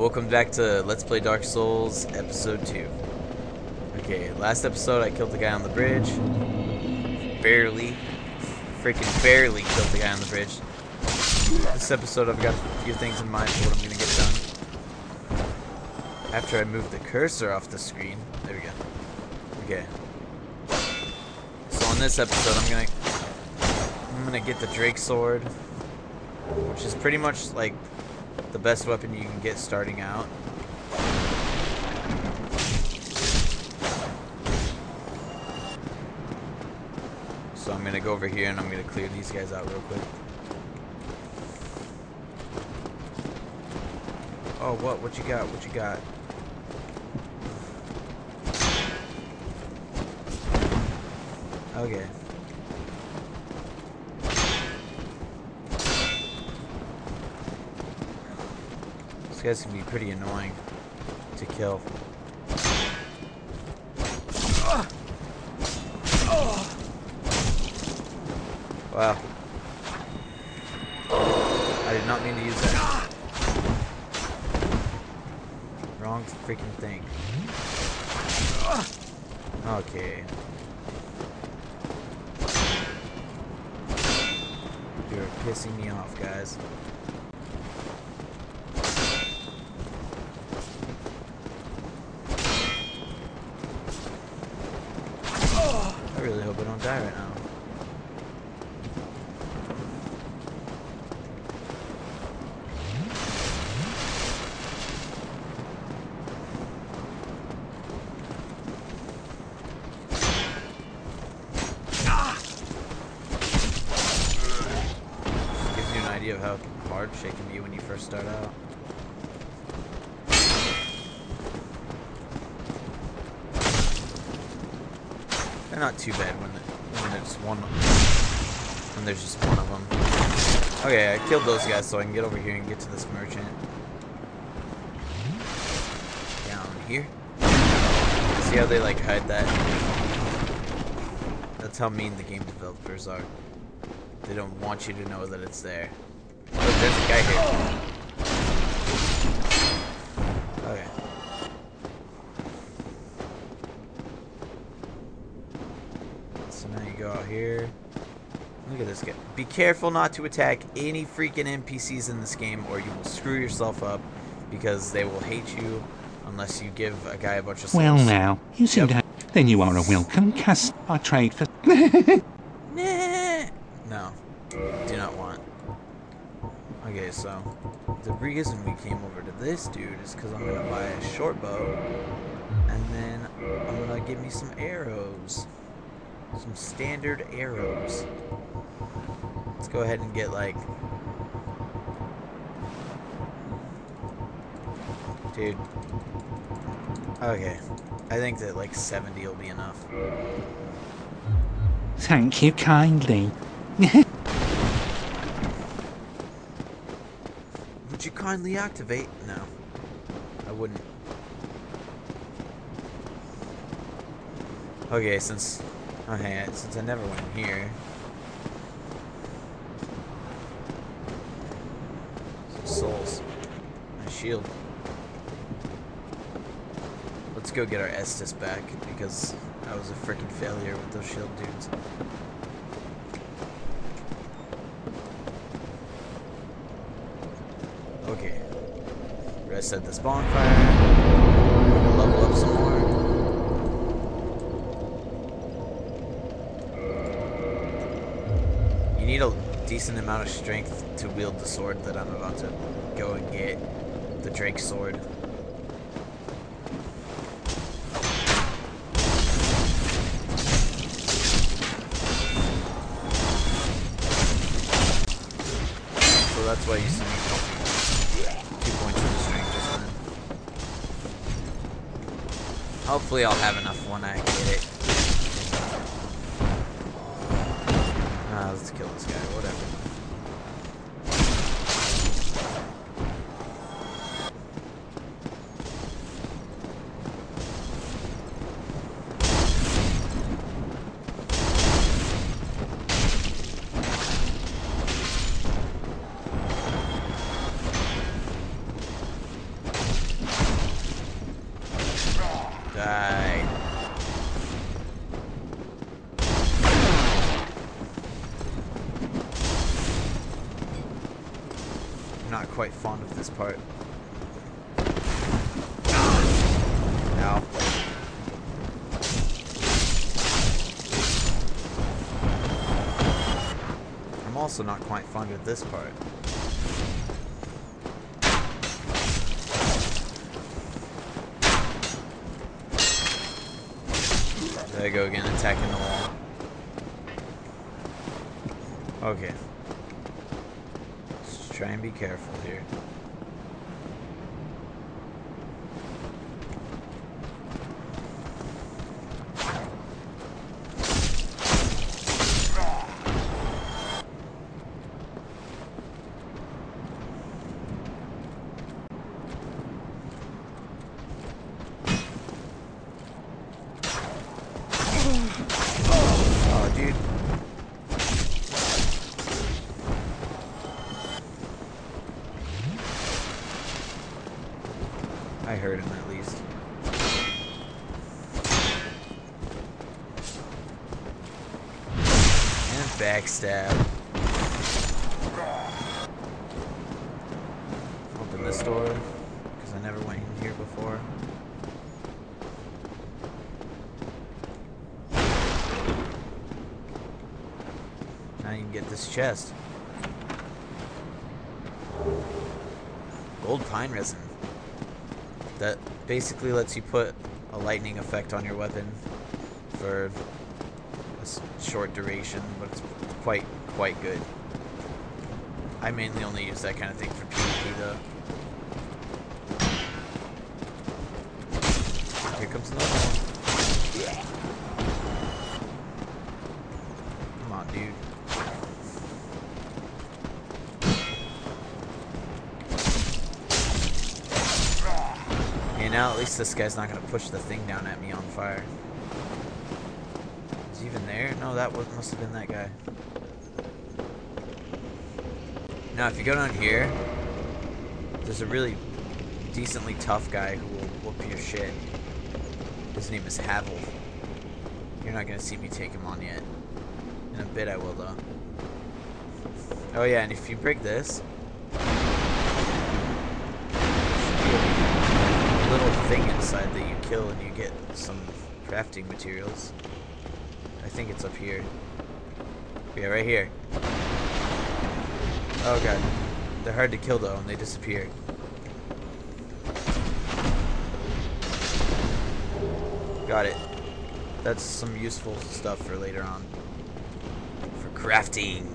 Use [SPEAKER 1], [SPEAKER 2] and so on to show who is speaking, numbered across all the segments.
[SPEAKER 1] Welcome back to Let's Play Dark Souls, Episode 2. Okay, last episode I killed the guy on the bridge. Barely. Freaking barely killed the guy on the bridge. This episode I've got a few things in mind for what I'm going to get done. After I move the cursor off the screen. There we go. Okay. So on this episode I'm gonna get the Drake Sword, which is pretty much like the best weapon you can get starting out. So I'm gonna go over here and I'm gonna clear these guys out real quick. Oh, what you got? What you got? Okay. This guy's gonna be pretty annoying to kill. Wow. I did not mean to use that. Wrong freaking thing. Okay. You're pissing me off, guys. I really hope I don't die right now. Gives you an idea of how hard shit can be when you first start out. They're not too bad when there's just one of them. Okay, I killed those guys so I can get over here and get to this merchant. Down here. See how they like hide that? That's how mean the game developers are. They don't want you to know that it's there. Oh, there's a guy here. Okay. So now you go out here. Look at this guy. Be careful not to attack any freaking NPCs in this game or you will screw yourself up because they will hate you unless you give a guy a bunch of souls.
[SPEAKER 2] Well now, you seem to have... Then you are a welcome customer. I trade for...
[SPEAKER 1] No. Do not want. Okay, so the reason we came over to this dude is because I'm going to buy a short bow and then I'm going to get me some arrows. Some standard arrows. Let's go ahead and get like... Dude. Okay. I think that like 70 will be enough.
[SPEAKER 2] Thank you kindly.
[SPEAKER 1] Would you kindly activate? No. I wouldn't. Okay, since I never went in here. Some souls. My shield. Let's go get our Estus back because I was a freaking failure with those shield dudes. Okay. Rest at this bonfire. Level up some more. You need a decent amount of strength to wield the sword that I'm about to go and get. The Drake Sword. So that's why you see me pumping 2 points of the strength just then. Hopefully I'll have enough when I get it. Let's kill this guy, whatever. Die. I'm not quite fond of this part. Ow. I'm also not quite fond of this part. There I go again, attacking the wall. Okay. Let's try and be careful here. Oh, dude. I heard him at least. And backstab. Open this door, because I never went in here before. Now you can get this chest. Gold pine resin. That basically lets you put a lightning effect on your weapon for a short duration, but it's quite good. I mainly only use that kind of thing for PvP though. Here comes another one. Come on, dude. Now at least this guy's not gonna push the thing down at me on fire. Is he even there? No, that must have been that guy. Now if you go down here, there's a really decently tough guy who will whoop your shit. His name is Havel. You're not gonna see me take him on yet. In a bit I will though. Oh yeah, and if you break this, little thing inside that you kill and you get some crafting materials. I think it's up here. Yeah, right here. Oh god. They're hard to kill though and they disappear. Got it. That's some useful stuff for later on. For crafting.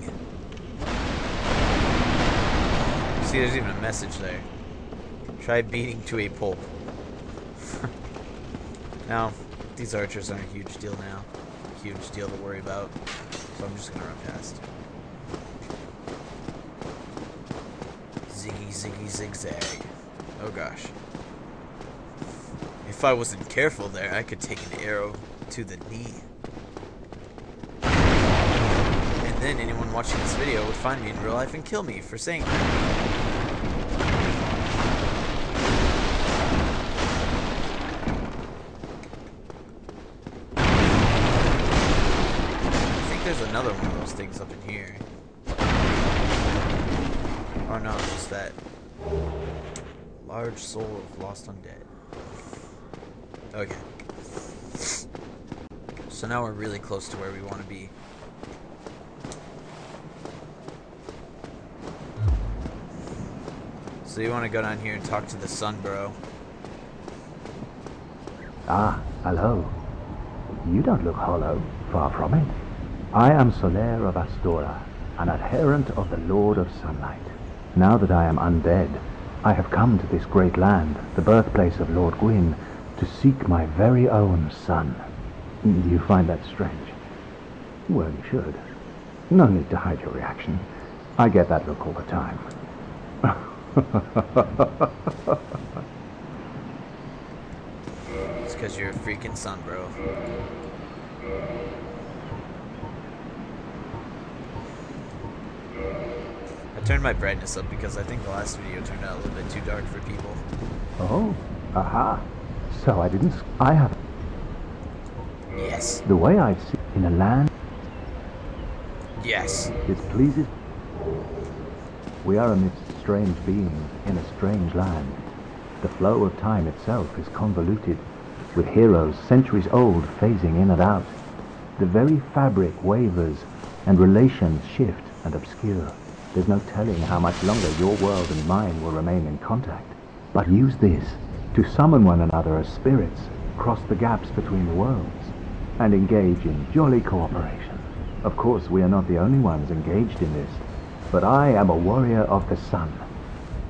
[SPEAKER 1] See, there's even a message there. Try beating to a pulp. Now, these archers aren't a huge deal now. Huge deal to worry about. So I'm just gonna run past. Ziggy, ziggy, zigzag. Oh gosh. If I wasn't careful there, I could take an arrow to the knee. And then anyone watching this video would find me in real life and kill me for saying that. There's another one of those things up in here. Oh no, it's just that large soul of lost undead. Okay. So now we're really close to where we want to be. So you want to go down here and talk to the sun, bro.
[SPEAKER 3] Ah, hello. You don't look hollow. Far from it. I am Solaire of Astora, an adherent of the Lord of Sunlight. Now that I am undead, I have come to this great land, the birthplace of Lord Gwyn, to seek my very own son. You find that strange? Well, you should. No need to hide your reaction. I get that look all the time.
[SPEAKER 1] It's because you're a freaking son, bro. I turned my brightness up because I think the last video turned out a little bit too dark for people.
[SPEAKER 3] Oh, aha. So I didn't. I have.
[SPEAKER 1] Yes.
[SPEAKER 3] The way I see in a land
[SPEAKER 1] Yes.
[SPEAKER 3] displeases. We are amidst strange beings in a strange land. The flow of time itself is convoluted, with heroes centuries old phasing in and out. The very fabric wavers, and relations shift and obscure. There's no telling how much longer your world and mine will remain in contact. But use this to summon one another as spirits, cross the gaps between the worlds, and engage in jolly cooperation. Of course, we are not the only ones engaged in this, but I am a warrior of the sun.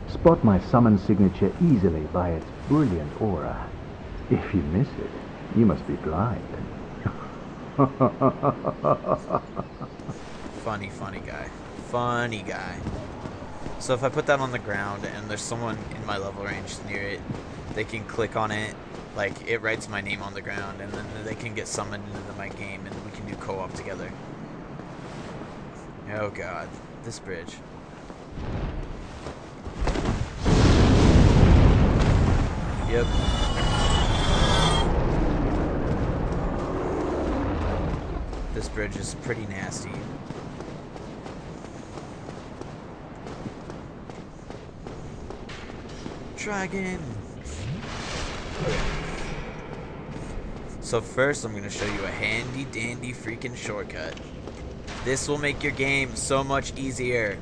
[SPEAKER 3] Spot my summon signature easily by its brilliant aura. If you miss it, you must be blind.
[SPEAKER 1] Funny, funny guy. Funny guy. So if I put that on the ground and there's someone in my level range near it, they can click on it, like it writes my name on the ground, and then they can get summoned into my game and we can do co-op together. Oh god, this bridge. Yep. This bridge is pretty nasty. Dragon! Okay. So first I'm going to show you a handy dandy freaking shortcut. This will make your game so much easier.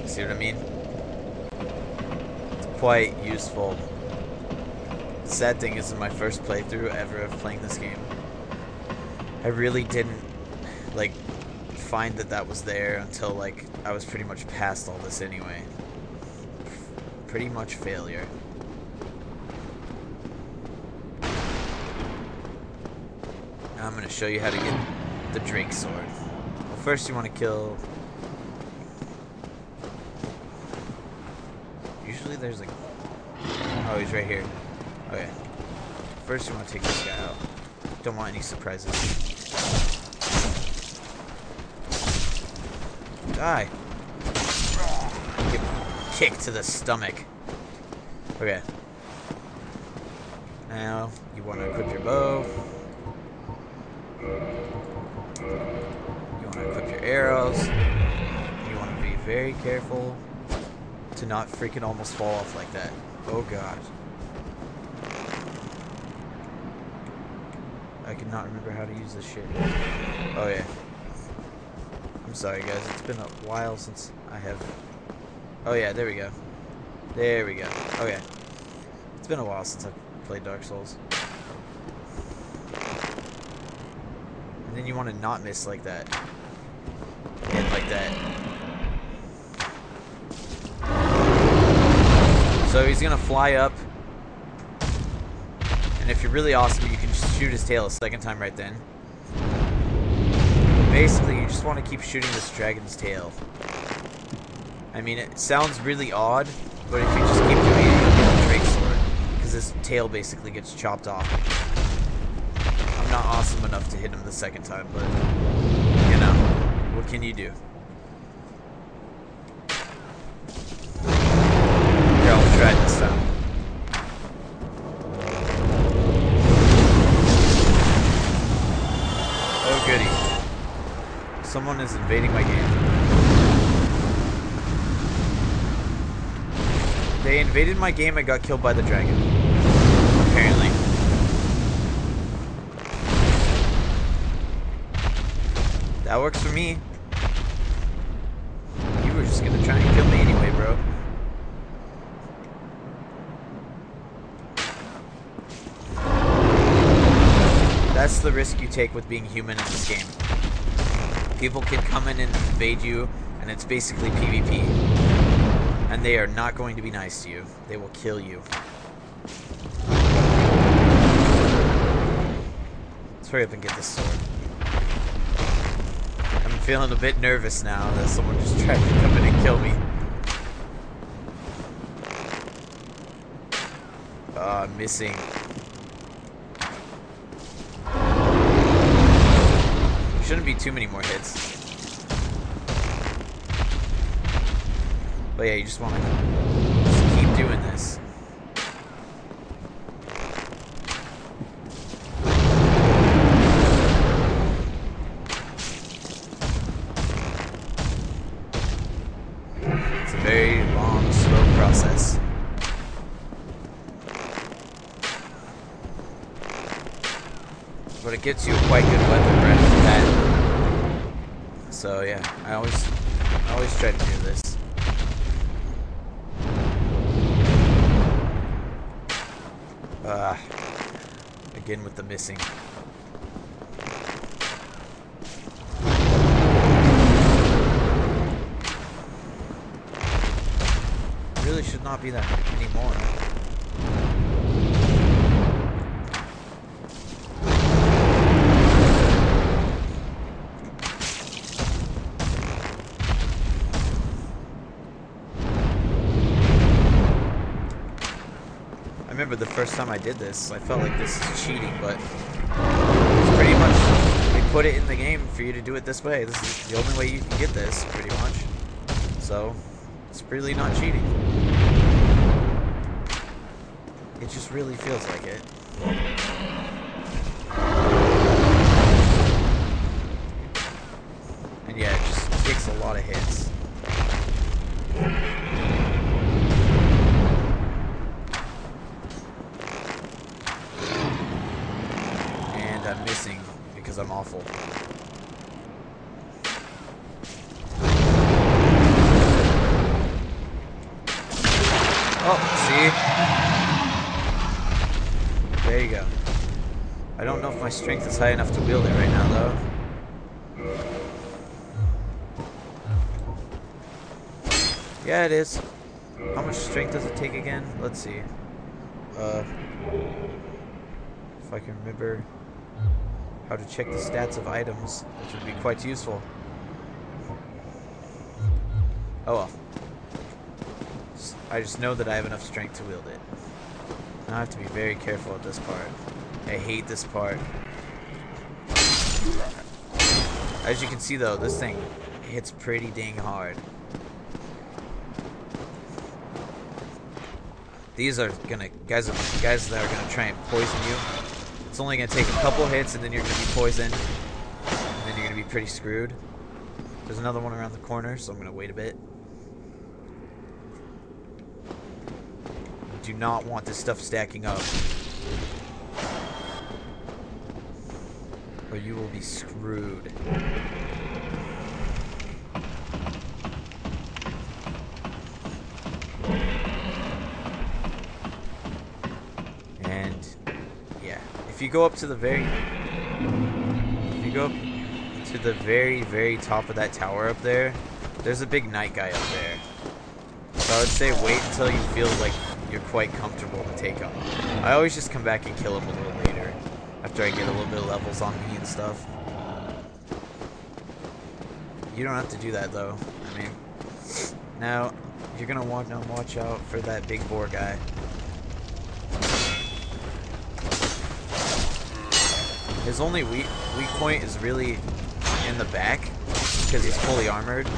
[SPEAKER 1] See what I mean? It's quite useful. Sad thing is, in my first playthrough ever of playing this game, I really didn't like find that was there until like I was pretty much past all this anyway. Pretty much failure. Now I'm gonna show you how to get the Drake sword. Well, first you want to kill. Usually there's like, oh, he's right here. Okay. First you want to take this guy out. Don't want any surprises. Die. Get kicked to the stomach. Okay. Now you want to equip your bow. You want to equip your arrows. You want to be very careful to not freaking almost fall off like that. Oh god. I cannot remember how to use this shit. Oh yeah. I'm sorry guys, it's been a while since I have... Oh yeah, there we go. There we go. Okay. It's been a while since I've played Dark Souls. And then you want to not miss like that. And like that. So he's gonna fly up, and if you're really awesome, you can just shoot his tail a second time right then. Basically, you just want to keep shooting this dragon's tail. I mean, it sounds really odd, but if you just keep doing it, you get the Drake sword, because his tail basically gets chopped off. I'm not awesome enough to hit him the second time, but, you know, what can you do? Try this time. Oh goody. Someone is invading my game. They invaded my game and got killed by the dragon. Apparently. That works for me. You were just gonna try and kill me anyway, bro. That's the risk you take with being human in this game. People can come in and invade you, and it's basically PvP. And they are not going to be nice to you. They will kill you. Let's hurry up and get this sword. I'm feeling a bit nervous now that someone just tried to come in and kill me. I'm missing. Shouldn't be too many more hits. But yeah, you just want to keep doing this. It's a very long, slow process. But it gets you a quite good weapon right off the bat. So yeah, I always try to do this. Again with the missing. Really should not be that anymore. I remember the first time I did this, I felt like this is cheating, but it's pretty much, they put it in the game for you to do it this way. This is the only way you can get this, pretty much. So, it's really not cheating. It just really feels like it. And yeah, it just takes a lot of hits. I'm missing because I'm awful. Oh, see? There you go. I don't know if my strength is high enough to wield it right now, though. Yeah, it is. How much strength does it take again? Let's see. If I can remember how to check the stats of items, which would be quite useful. Oh well. I just know that I have enough strength to wield it. Now I have to be very careful at this part. I hate this part. As you can see though, this thing hits pretty dang hard. These are gonna guys that are gonna try and poison you. It's only going to take a couple hits and then you're going to be poisoned. And then you're going to be pretty screwed. There's another one around the corner, so I'm going to wait a bit. You do not want this stuff stacking up. Or you will be screwed. If you go up to the very top of that tower up there, there's a big night guy up there. So I would say wait until you feel like you're quite comfortable to take him. I always just come back and kill him a little later, after I get a little bit of levels on me and stuff. You don't have to do that though. I mean, now you're gonna want to watch out for that big boar guy. His only weak point is really in the back, because he's fully armored.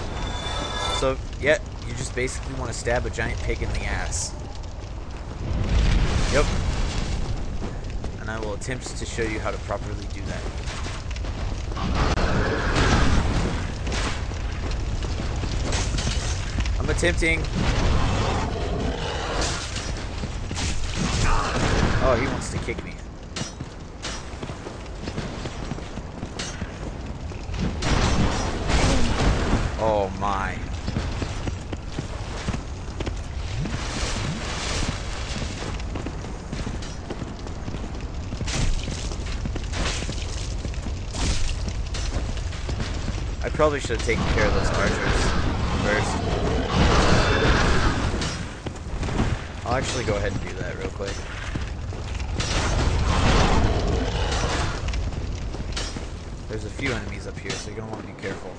[SPEAKER 1] So, yeah, you just basically want to stab a giant pig in the ass. Yep. And I will attempt to show you how to properly do that. I'm attempting. Oh, he wants to kick me. Oh my. I probably should have taken care of those archers first. I'll actually go ahead and do that real quick. There's a few enemies up here, so you're going to want to be careful.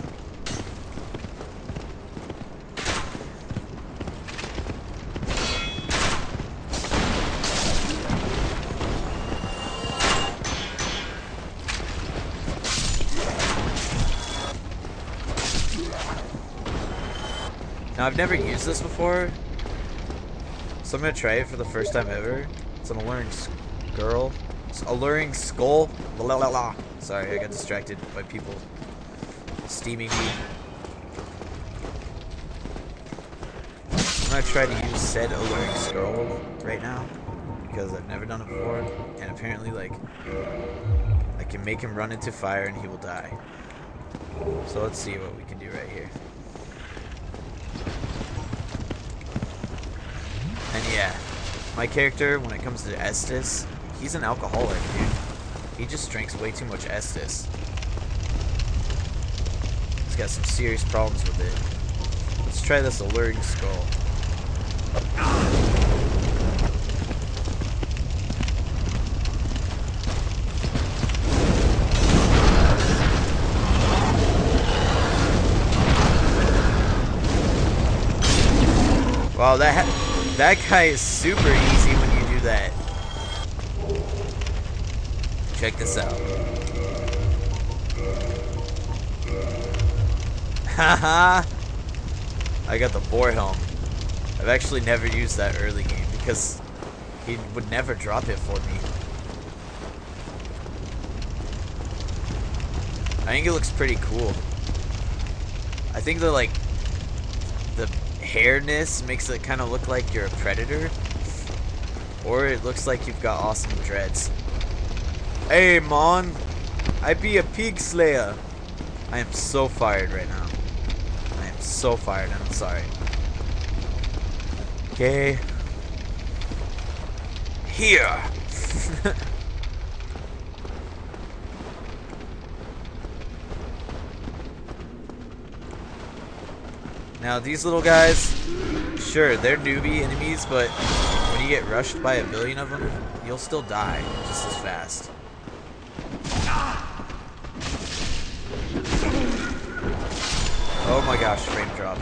[SPEAKER 1] Now, I've never used this before, so I'm going to try it for the first time ever. It's an alluring skull. Alluring skull. La la la. Sorry, I got distracted by people steaming me. I'm going to try to use said alluring skull right now, because I've never done it before, and apparently, like, I can make him run into fire and he will die. So let's see what we can do right here. And yeah, my character, when it comes to Estus, he's an alcoholic, dude. He just drinks way too much Estus. He's got some serious problems with it. Let's try this alluring skull. Wow, that guy is super easy when you do that. Check this out. Haha! I got the boar helm. I've actually never used that early game because he would never drop it for me. I think it looks pretty cool. I think the hairness makes it kind of look like you're a predator, or it looks like you've got awesome dreads. Hey, Mon, I be a pig slayer. I am so fired right now. I am so fired, and I'm sorry. Okay. Here. Now these little guys, sure, they're newbie enemies, but when you get rushed by a billion of them, you'll still die just as fast. Oh my gosh, frame drop.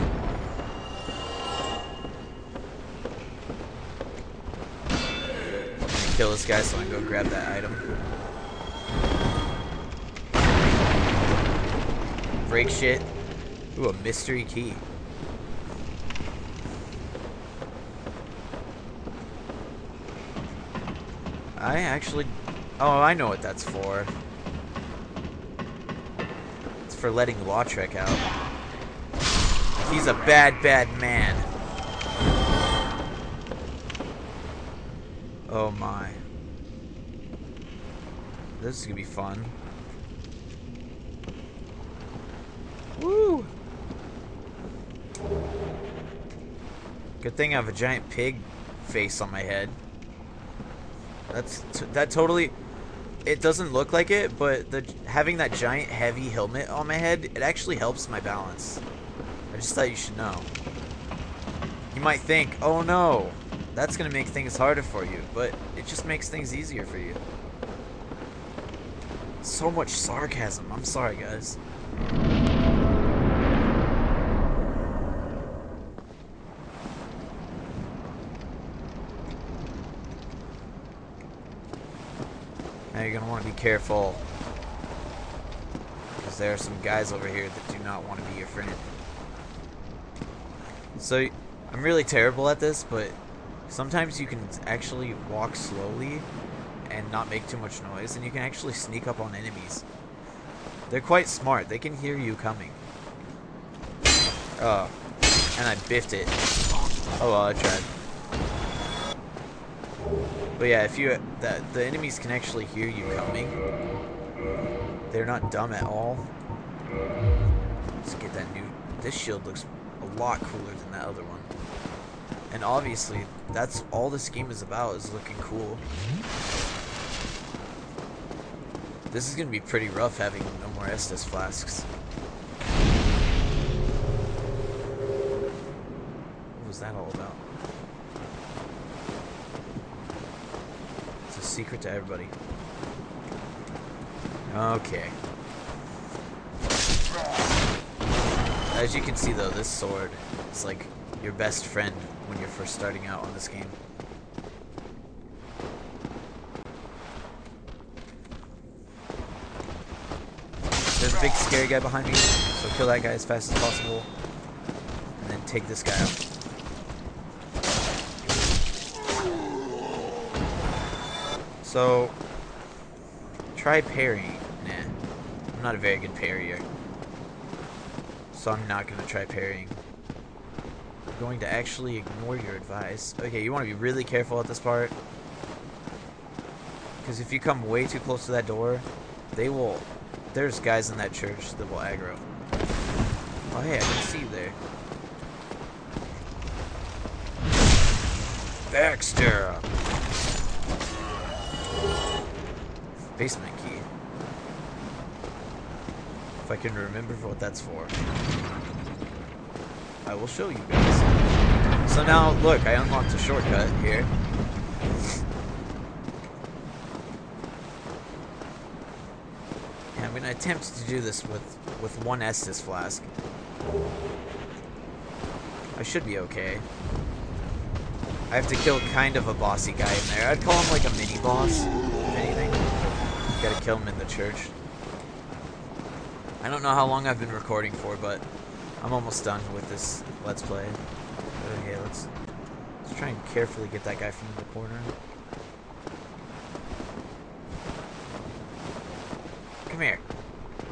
[SPEAKER 1] I'm gonna kill this guy so I can go grab that item. Break shit. Ooh, a mystery key. I actually... Oh, I know what that's for. It's for letting Lautrec out. He's a bad, bad man. Oh my. This is gonna be fun. Woo! Good thing I have a giant pig face on my head. That totally... It doesn't look like it, but having that giant heavy helmet on my head, it actually helps my balance. I just thought you should know. You might think, oh no, that's going to make things harder for you, but it just makes things easier for you. So much sarcasm. I'm sorry, guys. Now you're going to want to be careful, because there are some guys over here that do not want to be your friend. So, I'm really terrible at this, but sometimes you can actually walk slowly and not make too much noise, and you can actually sneak up on enemies. They're quite smart. They can hear you coming. Oh, and I biffed it. Oh well, I tried. But yeah, if you the enemies can actually hear you coming. They're not dumb at all. Let's get that new... This shield looks a lot cooler than that other one. And obviously, that's all this game is about, is looking cool. This is going to be pretty rough having no more Estus flasks. What was that all about? It's a secret to everybody. Okay. As you can see though, this sword is like your best friend when you're first starting out on this game. There's a big scary guy behind me, so kill that guy as fast as possible. And then take this guy out. So, try parrying. Nah, I'm not a very good parrier. So I'm not going to try parrying. I'm going to actually ignore your advice. Okay, you want to be really careful at this part. Because if you come way too close to that door, they will... There's guys in that church that will aggro. Oh, hey, I can see you there. Baxter! Basement key. If I can remember what that's for. I will show you guys. So now, look, I unlocked a shortcut here. And I'm going to attempt to do this with one Estus flask. I should be okay. I have to kill kind of a bossy guy in there. I'd call him like a mini-boss, if anything. Gotta kill him in the church. I don't know how long I've been recording for, but I'm almost done with this Let's Play. Okay, let's try and carefully get that guy from the corner. Come here.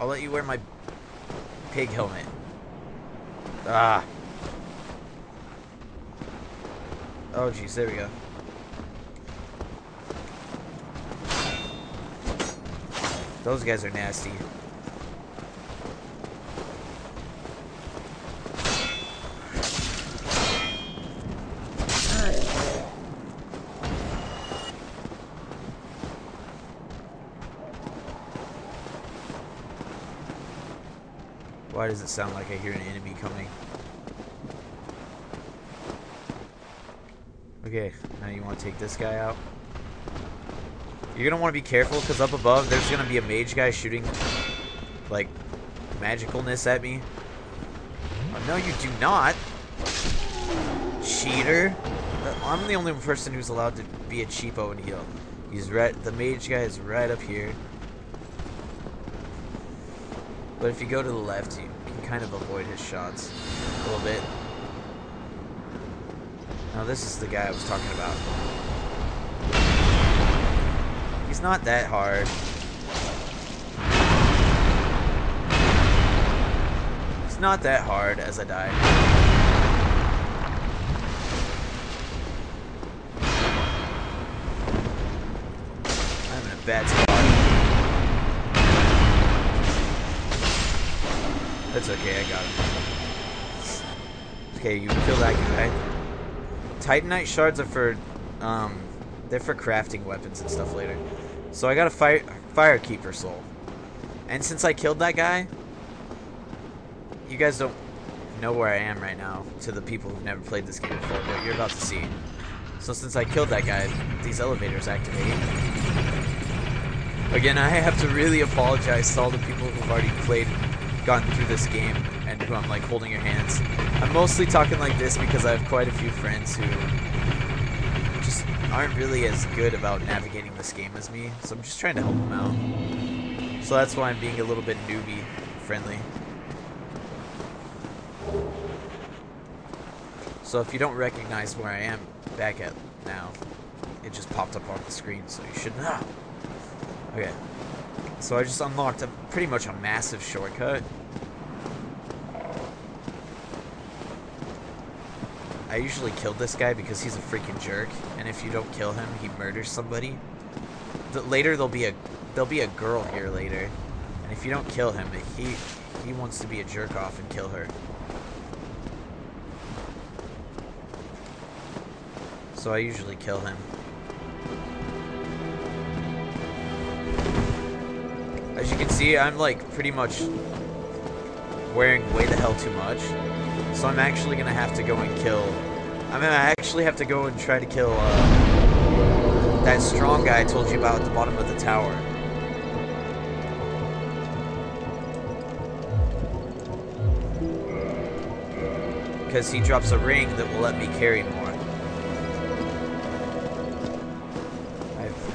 [SPEAKER 1] I'll let you wear my pig helmet. Ah. Oh, jeez, there we go. Those guys are nasty. Why does it sound like I hear an enemy coming? Okay, now you want to take this guy out. You're going to want to be careful, because up above, there's going to be a mage guy shooting, like, magicalness at me. Oh, no, you do not. Cheater. I'm the only person who's allowed to be a cheapo and heal. He's right, the mage guy is right up here. But if you go to the left, you can kind of avoid his shots a little bit. Now this is the guy I was talking about. He's not that hard. It's not that hard as I die. I'm in a bad spot. That's okay, I got him. Okay, you kill that guy. Titanite shards are for, they're for crafting weapons and stuff later. So I got a Firekeeper soul. And since I killed that guy, you guys don't know where I am right now, to the people who've never played this game before, but you're about to see. So since I killed that guy, these elevators activate. Again, I have to really apologize to all the people who've already played, gotten through this game, and who I'm like holding your hands. I'm mostly talking like this because I have quite a few friends who just aren't really as good about navigating this game as me, so I'm just trying to help them out. So that's why I'm being a little bit newbie friendly. So if you don't recognize where I am back at now, it just popped up on the screen, so you should know. Okay. So I just unlocked pretty much a massive shortcut. I usually kill this guy because he's a freaking jerk, and if you don't kill him, he murders somebody. Later there'll be a girl here later, and if you don't kill him, he wants to be a jerk off and kill her. So I usually kill him. As you can see, I'm like pretty much wearing way the hell too much. So I'm actually gonna have to go and kill. I'm gonna actually have to go and try to kill that strong guy I told you about at the bottom of the tower. Because he drops a ring that will let me carry more.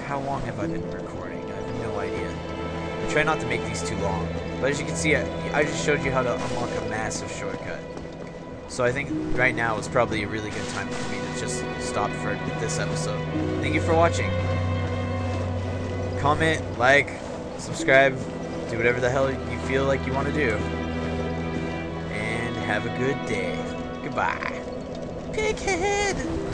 [SPEAKER 1] How long have I been recording? I have no idea. I try not to make these too long. But as you can see, I just showed you how to unlock a massive shortcut. So I think right now is probably a really good time for me to just stop for this episode. Thank you for watching. Comment, like, subscribe, do whatever the hell you feel like you want to do. And have a good day. Goodbye. Pighead!